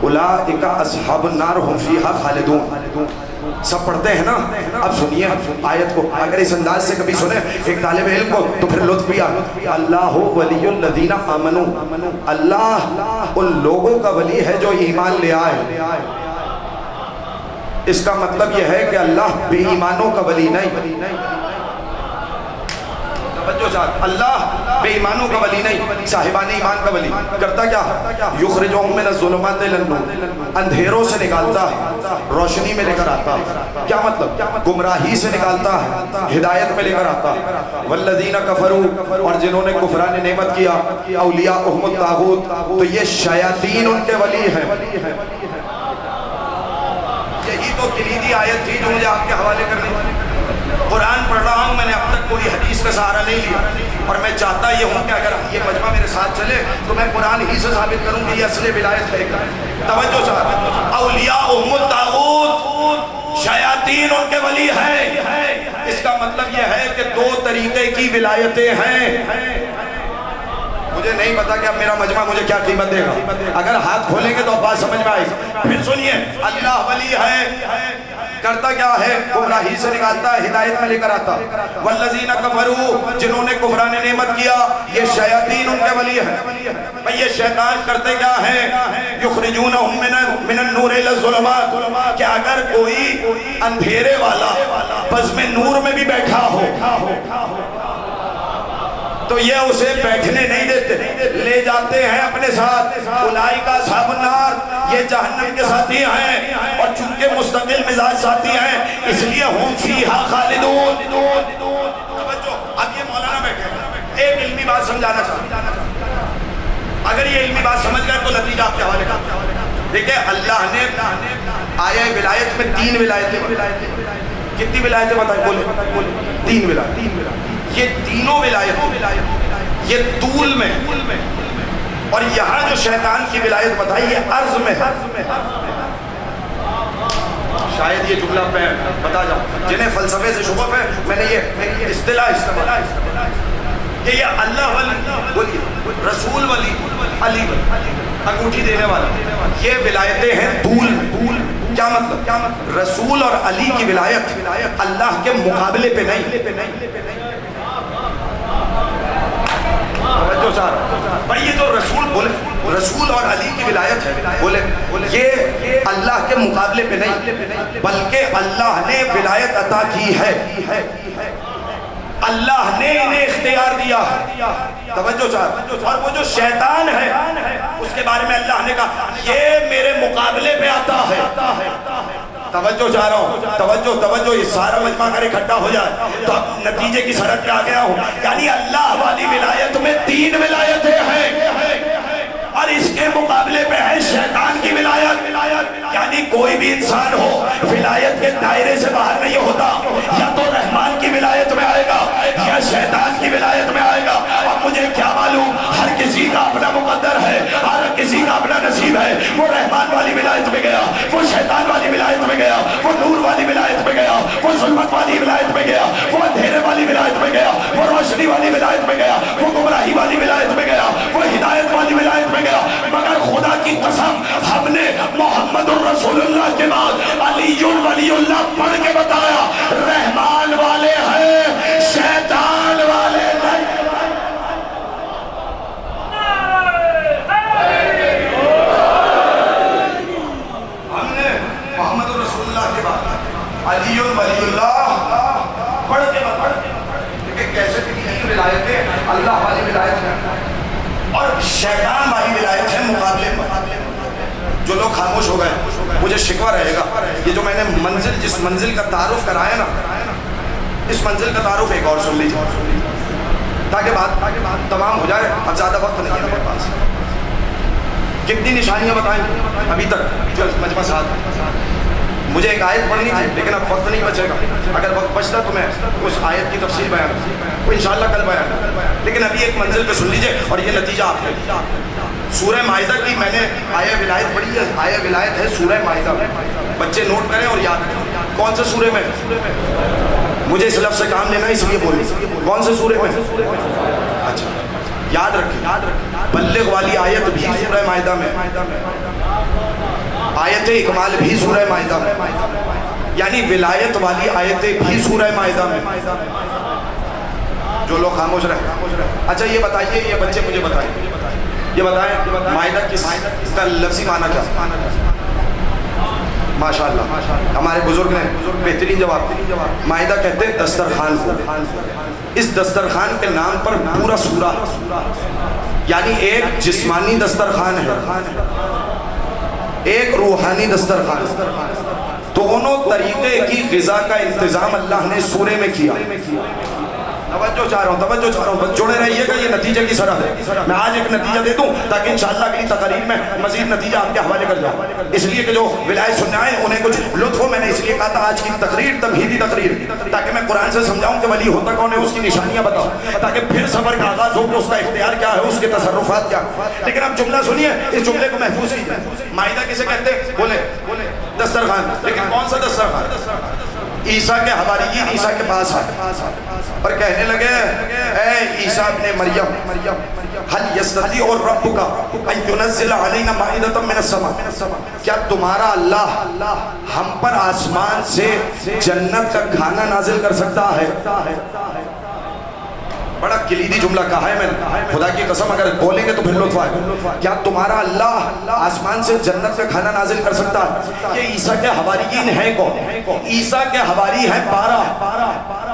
اولئک اصحاب النار ھم فیہا خالدون۔ سب پڑھتے ہیں نا؟ اب سنیے آیت کو، اگر اس انداز سے کبھی سنیں ایک طالب علم کو تو پھر لطف بھی آ۔ اللہ ولی الذین آمنوا، اللہ ان لوگوں کا ولی ہے جو ایمان لے آئے۔ اس کا مطلب یہ ہے کہ اللہ بے ایمانوں کا ولی نہیں، اللہ بے ایمانوں کا ولی نہیں، صاحبان ایمان کا ولی کرتا کیا؟ یخرجہم من الظلمات الی النور، اندھیروں سے نکالتا ہے روشنی میں لے کر آتا ہے۔ کیا مطلب؟ گمراہی سے نکالتا ہے ہدایت میں لے کر آتا ہے۔ والذین کفروا، اور جنہوں نے کفران نعمت کیا، اولیاؤہم الطاغوت، تو یہ شیاطین ان کے ولی ہیں۔ یہی تو کلیدی آیت تھی جو مجھے آپ کے حوالے کرنی تھی۔ قرآن پڑھ رہا ہوں، میں نے اب تک کوئی حدیث کا سہارا نہیں لیا، اور میں چاہتا یہ ہوں کہ اگر یہ مجمع میرے ساتھ چلے تو میں قرآن ہی سے ثابت کروں کہ یہ اصل ولایت ہے۔ توجہ سے، اولیاؤہم الطاغوت، شیاطین ان کے ولی ہیں۔ اس کا مطلب یہ ہے کہ دو طریقے کی ولایتیں ہیں۔ مجھے نہیں پتا کہ اب میرا مجمع مجھے کیا قیمت دے گا، اگر ہاتھ کھولیں گے تو اب بات سمجھ میں آئے گی۔ پھر سنیے، اللہ ولی ہے، کرتا کیا ہے؟ گمراہی سے نکالتا ہے ہدایت میں لے کر آتا۔ والذین کفروا، جنہوں نے کفران نعمت کیا، یہ شیاطین ان کے ولی ہیں۔ بھئی یہ شیطان کرتے کیا ہیں؟ یخرجونہم من النور الی الظلمات، کہ اگر کوئی اندھیرے والا بزم نور میں بھی بیٹھا ہو تو یہ اسے بیٹھنے نہیں دیتے، لے جاتے ہیں اپنے ساتھ۔ اولئک اصحاب النار، یہ جہنم کے ساتھی ہیں، اور چونکہ مستقل مزاج ساتھی ہیں اس لیے ہم فیہا خالدون۔ اب یہ مولانا بیٹھے ایک علمی بات سمجھانا چاہتا ہوں، اگر یہ علمی بات سمجھ گئے تو نتیجہ آپ کے حوالے کا۔ دیکھیں اللہ نے آیہ ولایت میں 3 ولایتیں، کتنی ولایتیں بتائیں؟ بولے 3 ولایت۔ یہ تینوں ولایتیں یہ طول میں، اور یہاں جو شیطان کی ولایت بتائی یہ عرض میں ہے۔ شاید یہ جملہ میں بتا جاؤں، جنہیں فلسفے سے شغف ہے، میں نے یہ اصطلاح استعمال کہ یہ اللہ ولی، رسول ولی، علی ولی، انگوٹھی دینے والا، یہ ولایتیں ہیں طول میں۔ کیا مطلب؟ رسول اور علی کی ولایت اللہ کے مقابلے پہ نہیں۔ بھائی یہ جو رسول بولے، رسول اور علی کی ولایت ہے، بولے یہ اللہ کے مقابلے پہ نہیں، بلکہ اللہ نے ولایت عطا کی ہے، اللہ نے انہیں اختیار دیا ہے۔ توجہ چاہتا، اور وہ جو شیطان ہے اس کے بارے میں اللہ نے کہا یہ میرے مقابلے پہ آتا ہے۔ توجہ چاہ رہا ہوں، توجہ، یہ سارا مجمع اگر اکٹھا ہو جائے تو اب نتیجے کی سڑک پہ آ گیا ہوں۔ یعنی اللہ والی ولایت میں 3 ولایتیں ہیں، اور اس کے مقابلے پہ ہے شیطان کی ولایت۔ یعنی کوئی بھی انسان ہو ولایت کے دائرے سے باہر نہیں ہوتا، یا تو رحمان کی ولایت میں آئے گا یا شیطان کی ولایت میں آئے گا۔ اب مجھے کیا معلوم، ہر کسی کا اپنا مقدر ہے، ہر کسی کا اپنا نصیب ہے۔ وہ رحمان والی ولایت میں گیا، وہ شیطان والی ولایت میں گیا، وہ نور والی ولایت میں گیا، وہ ظلمت والی ولایت میں گیا، وہ اندھیرے والی ولایت میں گیا، وہ روشنی والی ولایت میں گیا، وہ گمراہی والی ولایت میں گیا، وہ ہدایت والی ولایت میں گیا۔ مگر خدا کی قسم ہم نے محمد الرسول اللہ کے بعد علی ولی اللہ پڑھ کے بتایا، رحمان والے ہیں، شیطان والے نہیں۔ ہم نے محمد الرسول اللہ کے بعد علی ولی اللہ پڑھ کے بتایا، لیکن کیسے بھی ولایتیں اللہ والی ولایت ہے اور شیطان والی ولایت ہے مقابلے پر۔ جو لوگ خاموش ہو گئے مجھے شکوہ رہے گا، یہ جو میں نے جس منزل کا تعارف کرایا نا، اس منزل کا تعارف ایک اور سن لیجیے تاکہ بات تمام ہو جائے۔ اب زیادہ وقت نہیں ہے میرے پاس۔ کتنی نشانیاں بتائیں ابھی تک جو مجمع ساتھ مجھے ایک آیت پڑھنی تھی لیکن اب وقت نہیں بچے گا. اگر وقت بچتا تو میں اس آیت کی تفسیر بیان وہ انشاءاللہ کل بیان. لیکن ابھی ایک منزل پہ سن لیجئے اور یہ نتیجہ آپ ہے. سورہ مائدہ کی میں نے آیہ ولایت پڑھی ہے. آیہ ولایت ہے سورہ مائدہ. بچے نوٹ کریں اور یاد کریں کون سے سورے میں. مجھے اس لفظ سے کام لینا اس لیے بولی کون سے سورے میں. اچھا یاد رکھیں بلغ والی آیت بھی سورہ مائدہ میں, آیت اکمال بھی سورہ مائدہ میں, یعنی ولایت والی آیتیں بھی سورہ مائدہ میں. جو لوگ خاموش رہے. اچھا یہ بتائیے, یہ بچے مجھے یہ بتائیں مائدہ کس کا لفظی معنی کیا. ماشاءاللہ ہمارے بزرگ نے بہترین جواب. مائدہ کہتے ہیں دسترخوان کو. اس دسترخوان کے نام پر پورا سورہ, یعنی ایک جسمانی دسترخوان ہے, ایک روحانی دسترخوان. دونوں طریقے کی غذا کا انتظام اللہ نے سورے میں کیا. توجہ چاہ رہا ہوں جڑے رہیے گا, یہ نتیجے کی سرحد ہے. میں آج ایک نتیجہ دے دوں تاکہ انشاءاللہ اگلی تقریر میں مزید نتیجہ آپ کے حوالے کر جاؤں, اس لیے کہ جو ولایت سننے آئے انہیں کچھ لطف ہو. میں نے اس لیے کہا تھا آج کی تقریر تمہیدی تقریر, تاکہ میں قرآن سے سمجھاؤں کہ ولی ہوتا کون ہے, اس کی نشانیاں بتاؤں, تاکہ پھر سفر کا آغاز ہو کہ اس کا اختیار کیا ہے, اس کے تصرفات کیا. لیکن اب جملہ سنیے, اس جملے کو محفوظ کیجیے. مائدہ کسے کہتے ہیں بولے دسترخوان. لیکن کون سا دسترخوان. عیسیٰ کے حواریین عیسیٰ کے پاس آئے اور کہنے لگے اے عیسیٰ ابن مریم حل یستطیع ربک ان ینزل علینا مائدۃ من السماء, کیا تمہارا اللہ ہم پر آسمان سے جنت کا کھانا نازل کر سکتا ہے. بڑا کلیدی جملہ کہا ہے میں نے, خدا کی قسم اگر بولیں گے تو پھر لطف آئے. کیا تمہارا اللہ آسمان سے جنت کا کھانا نازل کر سکتا ہے. یہ عیسیٰ کے حواریین ہیں کون. عیسیٰ کے حواری ہیں 12.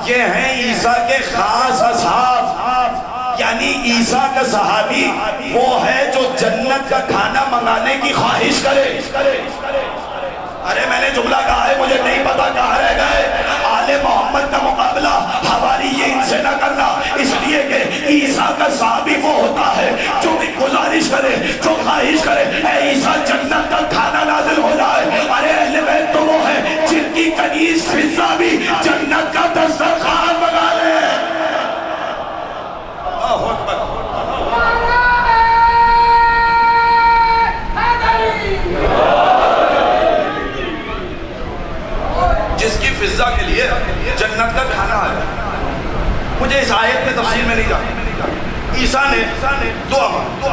یہ ہیں عیسیٰ کے خاص اصحاب, یعنی عیسیٰ کا صحابی وہ ہے جو جنت کا کھانا منگانے کی خواہش کرے. ارے میں نے جملہ کہا ہے, مجھے نہیں پتا کہاں رہ گئے. آل محمد کا مقابلہ حواریین سے نہ کرنا, اس لیے کہ عیسیٰ کا صحابی وہ ہوتا ہے جو بھی گزارش کرے, جو خواہش کرے اے عیسیٰ جنت کا کھانا نازل ہو جائے. ارے اہل بیت تو وہ ہے جن کی کنیز فضہ بھی جنت کا دسترخوان منگا لے. اللہ اکبر. جس کی فضہ کے لیے جنت کا کھانا ہے. مجھے اس آیت میں تفصیل میں نہیں جانا. عیسیٰ نے دعا مانگی.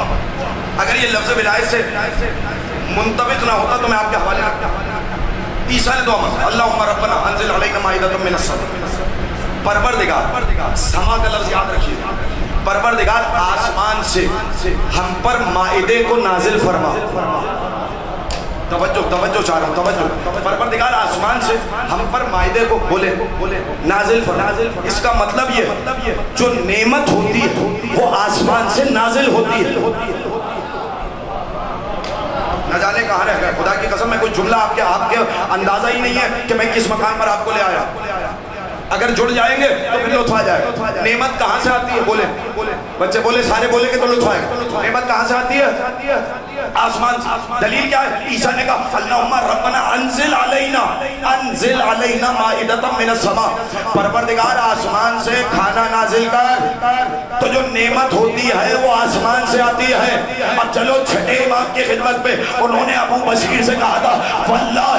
اگر یہ لفظ ولایت سے منطبق نہ ہوتا تو میں آپ کے حوالے رکھتا. عیسیٰ نے دعا مانگی اللہم ربنا انزل علینا مائدۃ من السماء. پروردگار, سما کا لفظ یاد رکھیے, پروردگار آسمان سے ہم پر مائدے کو نازل فرما. توجہ چاہ رہا ہوں, توجہ. پروردگار آسمان سے ہم پر مائدے کو بولے نازل فرما. اس کا مطلب یہ جو نعمت ہوتی ہے وہ آسمان سے نازل ہوتی ہے. نہ جانے کہاں رہ گئے. خدا کی قسم میں کوئی جملہ آپ کے اندازہ ہی نہیں ہے کہ میں کس مقام پر آپ کو لے آیا. اگر جڑ جائیں گے تو پھر لطف آ جائے. نعمت کہاں سے آتی ہے بولے بچے, بولے سارے بولے گے تو لطف آئے گا. نعمت کہاں سے آتی ہے آسمان سے. دلیل کیا ہے. عیسیٰ نے کہا اللہم ربنا انزل علینا مائدۃ من السماء, پروردگار آسمان سے کھانا نازل کر. تو جو نعمت ہوتی ہے وہ آسمان سے آتی ہے. اب چلو چھٹے امام کی خدمت پہ انہوں نے ابو بصیر سے کہا تھا واللہ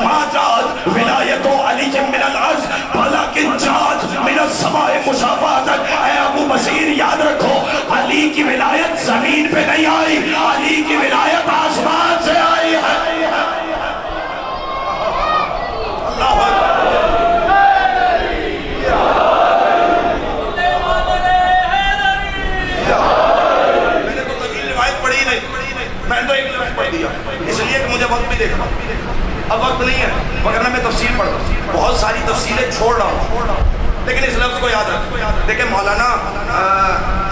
ما جاءت ولایت علی من الارض ولکن جاءت من السماء مشافہۃ. اے ابو بصیر یاد رکھو علی کی ولایت زمین پہ نہیں آئی, علی کی ولایت آسمان سے آئی ہے. اللہ میں نے تو طویل روایت پڑھی نہیں, میں نے تو ایک لفظ پڑھ دیا, اس لیے کہ مجھے وقت بھی دیکھنا. اب وقت نہیں ہے وگرنہ میں تفسیر پڑھتا. بہت ساری تفسیریں چھوڑ رہا ہوں, لیکن اس لفظ کو یاد رکھ. دیکھیں مولانا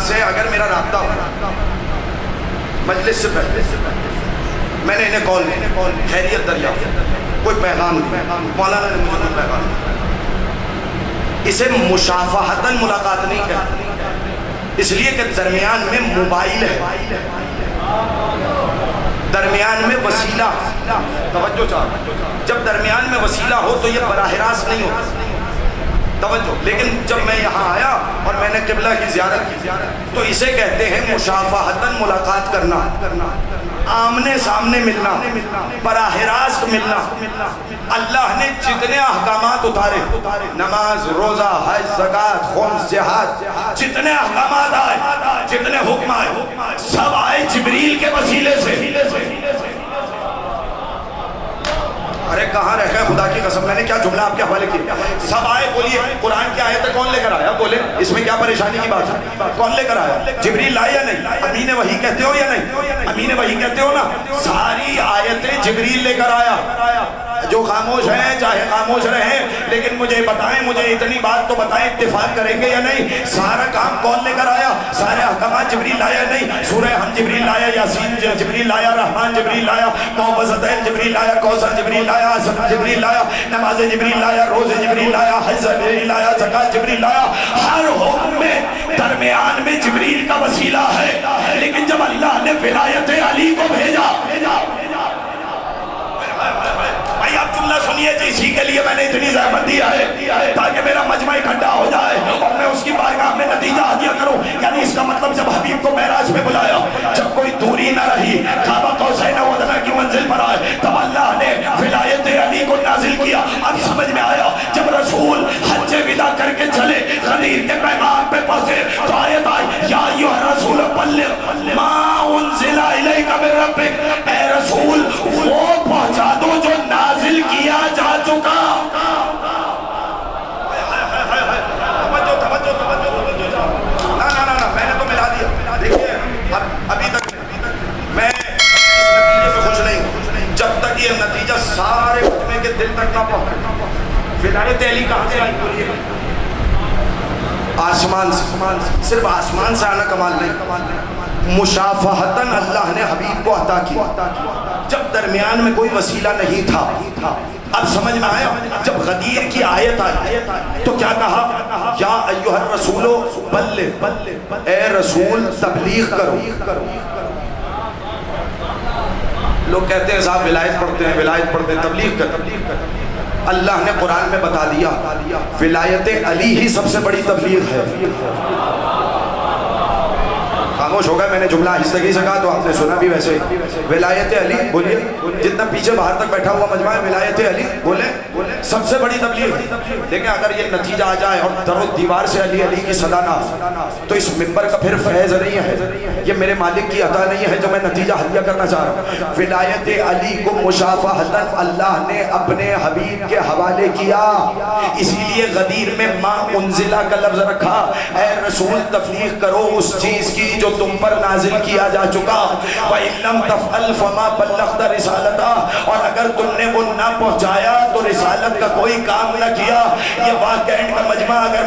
سے اگر میرا رابطہ ہو مجلس سے پہلے, میں نے انہیں کال کی خیریت دریافت, کوئی پیغام نہیں, مولانا نے مجھے کوئی پیغام نہیں. اسے مشافہتاً ملاقات نہیں کہتے, اس لیے کہ درمیان میں موبائل ہے. درمیان میں وسیلہ، توجہ چاہو، جب درمیان میں وسیلہ ہو تو یہ براہ راست نہیں ہو، توجہ. لیکن جب میں یہاں آیا اور میں نے قبلہ کی زیارت کی تو اسے کہتے ہیں مشافہتاً، ملاقات کرنا، آمنے سامنے ملنا، براہ راست ملنا. اللہ نے جتنے احکامات اتارے، نماز، روزہ، حج، زکوٰۃ، خمس، جہاد، جتنے احکامات آئے، جتنے حکم آئے، سب آئے جبریل کے وسیلے سے. ارے کہاں رہ گئے خدا کی قسم، میں نے کیا جملہ آپ کے حوالے کیا؟ سب آئے. بولیے قرآن کی آیتیں کون لے کر آیا؟ بولے اس میں کیا پریشانی کی بات ہے؟ کون لے کر آیا؟ جبریل لائے یا نہیں؟ امین وحی کہتے ہو یا نہیں؟ امین وحی کہتے ہو نا. ساری آیتیں جبریل لے کر آیا. جو خاموش ہیں چاہے خاموش رہیں، لیکن مجھے بتائیں، مجھے اتنی بات تو بتائیں، اتفاق کریں گے یا نہیں؟ سارا کام کون لے کر آیا؟ سارے احکامات جبریل لایا نہیں؟ سورہ ہم جبریل لایا، یاسین جبریل لایا، رحمان جبریل لایا، معوذتین جبریل لایا، کوثر جبریل لایا، حسن جبریل لایا، نماز جبریل لایا، روزے جبریل لایا، حج جبریل لایا، زکوٰۃ جبریل لایا. ہر حکم میں درمیان میں جبریل کا وسیلہ ہے. لیکن جب اللہ نے ولایت علی کو بھیجا، بھائی آپ جملہ سنیے جی، اسی کے لیے میں نے اتنی زحمت دیا ہے تاکہ میرا مجمع اکٹھا ہو جائے اور میں اس کی بارگاہ میں نتیجہ عطیہ کروں. یعنی اس کا مطلب جب حبیب کو معراج پہ بلایا، جب کوئی دوری نہ رہی، کعبہ قوسین و ادنیٰ کی منزل پر آئے، تب اللہ نے ولایت علی کو نازل کیا. اب سمجھ میں آیا، جب رسول حج وداع کر کے چلے، غدیر کے پیغام پہ پہنچے تو آیت آئی، یا ایھا الرسول بلغ ما انزل الیک من ربک. اے رسول وہ پہنچا دو جو نازل کیا جا چکا. میں نے تو ملا دیا. دیکھیے ابھی تک میں اس نتیجے سے خوش نہیں ہوں جب تک یہ نتیجہ سارے مجمع کے دل تک نہ پہنچے. ولایت علی کہاں سے آئی؟ بولیے آسمان سے. صرف آسمان سے آنا کمال نہیں، مشافہتاً اللہ نے حبیب کو عطا کی جب درمیان میں کوئی وسیلہ نہیں تھا. اب سمجھ میں آیا، جب غدیر کی آیت آئی تو کیا کہا؟ یا ایھا الرسول بلغ، اے رسول تبلیغ کرو. لوگ کہتے ہیں صاحب ولایت پڑھتے ہیں، ولایت پڑھتے ہیں، تبلیغ کر. اللہ نے قرآن میں بتا دیا ولایت علی ہی سب سے بڑی تبلیغ ہے. خاموش ہو گئے، میں نے جملہ آہستگی سے کہا تو آپ نے سنا بھی ویسے. ولایت علی، بولیے جتنا پیچھے باہر تک بیٹھا ہوا مجمع ہے، ولایت علی بولے سب سے بڑی تبلیغ. لیکن اگر یہ نتیجہ آ جائے اور در و دیوار سے علی علی کی صدا نہ تو اس منبر کا پھر فیض نہیں ہے، یہ میرے مالک کی عطا نہیں ہے جو میں نتیجہ ہدیہ کرنا چاہ رہا ہوں. ولایت علی کو مشافہتاً اللہ نے اپنے حبیب کے حوالے کیا. اسی لیے غدیر میں ما انزلہ کا لفظ رکھا. اے رسول تبلیغ کرو اس چیز کی جو تم پر نازل کیا جا چکا. وَإِن لَمْ تَفْعَلْ فَمَا بَلَّغْتَ رِسَالَتَهُ. اور اگر تم نے وہ نہ پہنچایا تو رسالت کا کوئی کام نہ کیا. یہ واقعین کا مجمع اگر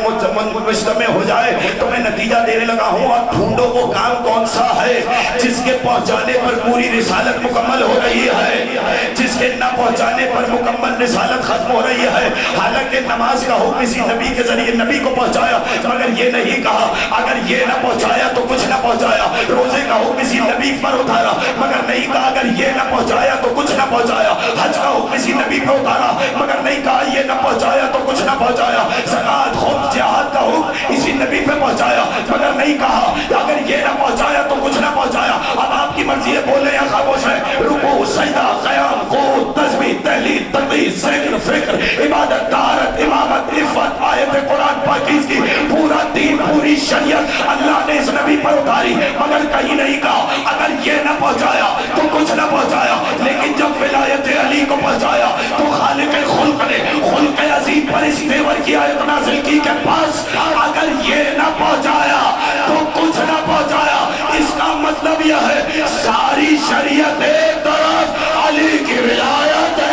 مجتمع ہو جائے تو میں نتیجہ دینے لگا ہوں. اور ڈھونڈو وہ کام کون سا ہے جس کے پہنچانے پر پوری رسالت مکمل ہو رہی ہے، جس کے نہ پہنچانے پر مکمل رسالت ختم ہو رہی ہے. حالانکہ نماز کا حکم اسی نبی کے ذریعے نبی کو پہنچایا، مگر یہ نہیں کہا اگر یہ نہ پہنچایا تو کچھ نہ پہنچایا. روزے کا حکم اسی نبی پر اتارا، مگر نہیں کہا اگر یہ نہ پہنچایا تو کچھ نہ پہنچایا. حج کا حکم اسی نبی پہ اتارا، مگر نہیں کہا یہ نہ پہنچایا تو کچھ نہ پہنچایا. زکوٰۃ، خمس، جہاد کا حکم اسی نبی پہ پہنچایا، مگر نہیں کہا اگر یہ نہ پہنچایا تو کچھ نہ پہنچایا. اب آپ کی مرضی ہے بولے یا خاموش ہے. رکوع، سجدہ، قیام، قعود، تسبیح، تحلیل، تقدیس، ذکر، فکر، عبادت، طہارت، امامت، عفت، آیت قرآن پاکیزگی، پورا دین، پوری شریعت اللہ نے اس نبی پر اتاری، مگر کہیں نہیں کہا اگر یہ نہ پہنچایا تو کچھ نہ پہنچایا. لیکن جب ولایت علی کو پہنچایا تو خالق خلق نے خلق عظیم پر اس تیور کی آیت نازل کی کہ بس اگر یہ نہ پہنچایا تو کچھ نہ پہنچایا. اس کا مطلب یہ ہے ساری شریعت ایک طرف، علی کی ولایت ہے.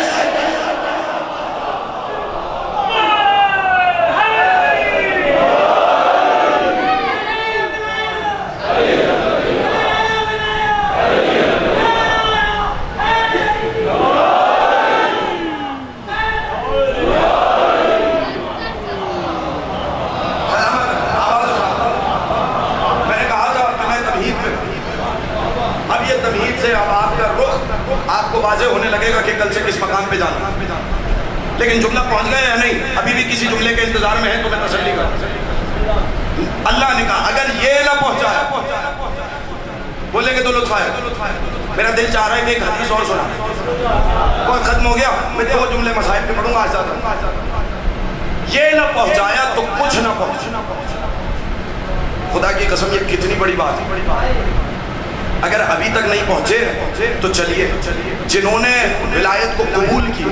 اب یہ تمہید سے اب آپ کا رخ تو واضح ہونے لگے گا کہ کل سے کس مقام پہ جانا. لیکن جملہ پہنچ گیا یا نہیں؟ ابھی بھی کسی جملے کے انتظار میں ہے تو میں تسلی کروں. اللہ نے کہا اگر یہ نہ پہنچایا بولیں گے تو لطف آئے. میرا دل چاہ رہا ہے کہ ایک حدیث اور سنا. بہت ختم ہو گیا. میں 2 جملے مصائب پہ پڑھوں گا آج زیادہ. یہ نہ پہنچایا تو کچھ نہ پہنچا. خدا کی قسم یہ کتنی بڑی بات ہے. اگر ابھی تک نہیں پہنچے تو چلیے جنہوں نے ولایت کو قبول کی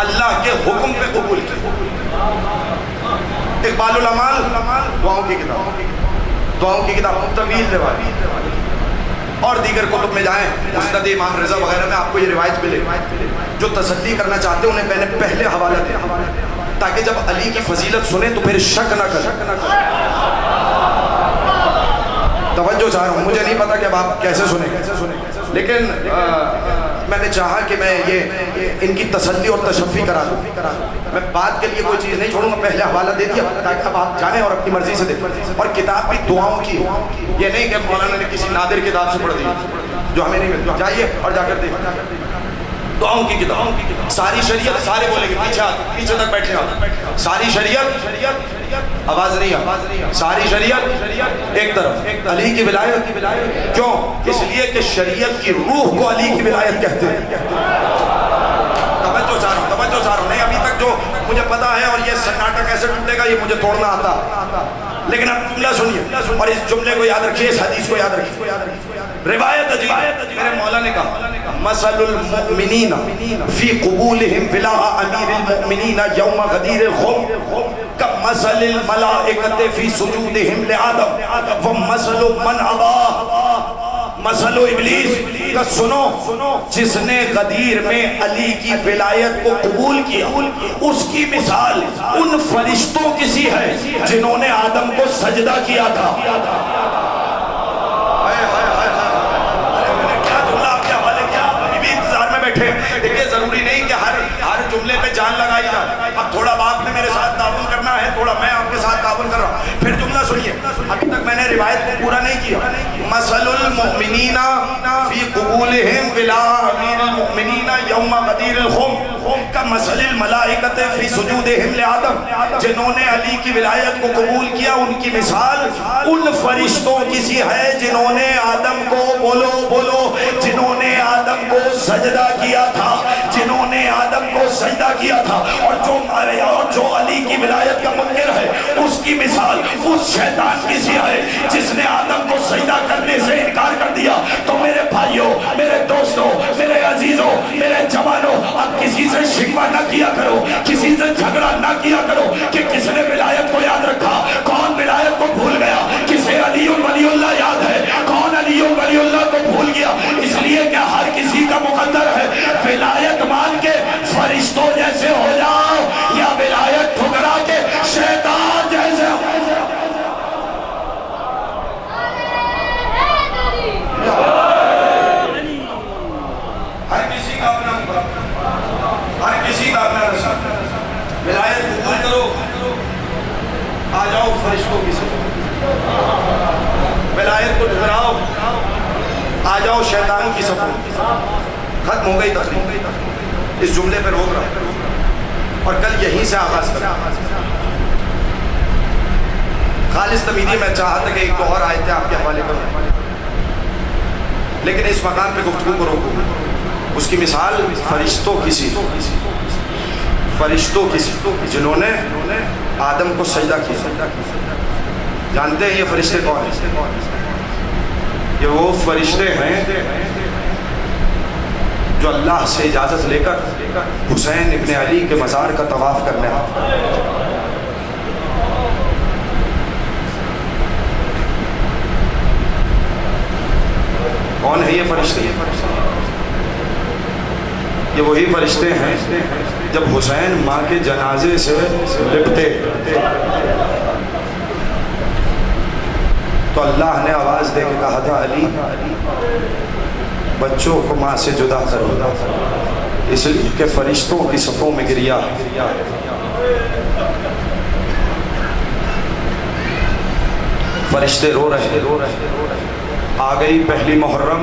اللہ کے حکم پہ قبول کی. اقبال الاعمال دعاؤں کی کتاب طویل روایت اور دیگر کتب میں جائیں مسند امام رضا وغیرہ میں آپ کو یہ روایت ملے. جو تسلی کرنا چاہتے ہیں انہیں میں نے پہلے حوالہ دیا تاکہ جب علی کی فضیلت سنیں تو پھر شک نہ کریں. توجہ چاہ رہا ہوں. مجھے نہیں پتا کہ اب آپ کیسے سنیں لیکن میں نے چاہا کہ میں یہ ان کی تسلی اور تشفی کرا دوں. میں بات کے لیے کوئی چیز نہیں چھوڑوں گا. پہلے حوالہ دے دیا تاکہ اب آپ جانیں اور اپنی مرضی سے دیکھیں. اور کتاب بھی دعاؤں کی ہو. یہ نہیں کہ مولانا نے کسی نادر کتاب سے پڑھ دی جو ہمیں نہیں ملتی. جائیے اور جا کر دیکھیں دعاؤں کی کتاب. ساری شریعت سارے بولیں گے پیچھے تک بیٹھے آپ. ساری شریعت آواز نہیں. ساری شریعت ایک طرف علی کی ولایت. کیوں؟ اس لیے کہ شریعت کی روح کو علی کی ولایت کہتے ہیں. توجہ چاہ رہا ہوں. نہیں ابھی تک جو مجھے پتا ہے اور یہ سناٹا کیسے ٹوٹے گا یہ مجھے توڑنا آتا. لیکن اب جملہ سنیے اور اس جملے کو یاد رکھیے. اس حدیث کو یاد رکھیے. روایت عجیب. میرے مولا نے کہا مثل المؤمنین فی قبولہم ولاء امیر المؤمنین یوم غدیر الخم کمثل الملائکۃ فی سجودہم لآدم ومثل من ابا. مثل ابلیس کا سنو جس نے غدیر میں علی کی ولایت کو قبول کیا اس کی مثال ان فرشتوں کی سی ہے جنہوں نے آدم کو سجدہ کیا تھا. دیکھیے ضروری نہیں کہ ہر جملے پہ جان لگائی جائے. اب تھوڑا آپ نے میرے ساتھ تعاون کرنا ہے تھوڑا میں آپ کے ساتھ تعاون کر رہا ہوں. پھر جملہ سنیے. ابھی تک میں نے روایت کو پورا نہیں کیا. مثل المؤمنین فی قبولہم ولاء امیر المؤمنین یوم غدیر الخم کمثل الملائکۃ فی سجودہم لآدم. جنہوں نے علی کی ولایت کو قبول کیا ان کی مثال ان فرشتوں کی سی ہے جنہوں نے آدم کو بولو جنہوں نے آدم کو سجدہ کیا تھا. جنہوں نے آدم کو سجدہ کیا تھا. اور جو علی کی ولایت کا منکر ہے اس کی مثال اس شیطان کی سی ہے جس نے آدم کو سجدہ کرنے سے انکار کر دیا. تو میرے بھائیوں میرے دوستوں میرے عزیزوں میرے جوانوں اب کسی سے شکوہ نہ کیا کرو. کسی سے جھگڑا نہ کیا کرو کہ کس نے ولایت کو یاد رکھا کون ولایت کو بھول گیا. کسے علی ولی اللہ یاد ہے کون علی ولی اللہ کو بھول گیا. اس لیے کہ ہر کسی کا مقدر ہے ولایت مان کے فرشتوں جیسے ہو جاؤ یا ولایت ٹھکرا کے شیطان جیسے ہو. ہر کسی کا اپنا ہر کسی کا اپنا رسم. ولایت قبول کرو آ جاؤ فرشتوں کی صفوں. ولایت کو ٹھکراؤ آ جاؤ شیطان کی صفوں. ختم ہو گئی تقریر. اس جملے پہ روک رہا اور کل یہیں سے آغاز کریں. خالص تمیدی میں چاہا تھا کہ ایک تو اور آیتیں آپ کے حوالے کروں لیکن اس مقام پہ گفتگو کو روکوں. اس کی مثال فرشتوں کی سی جنہوں نے آدم کو سجدہ کیا. جانتے ہیں یہ فرشتے کون ہیں؟ یہ وہ فرشتے ہیں جو اللہ سے اجازت لے کر حسین ابن علی کے مزار کا طواف کرنے آتے. کون ہے یہ فرشتے؟ یہ وہی فرشتے ہیں جب حسین ماں کے جنازے سے لپٹے تو اللہ نے آواز دے کے کہا تھا علی بچوں کو ماں سے جدا کرو. اس لیے کہ فرشتوں کی صفوں میں گریا. فرشتے رو رہے. آ گئی پہلی محرم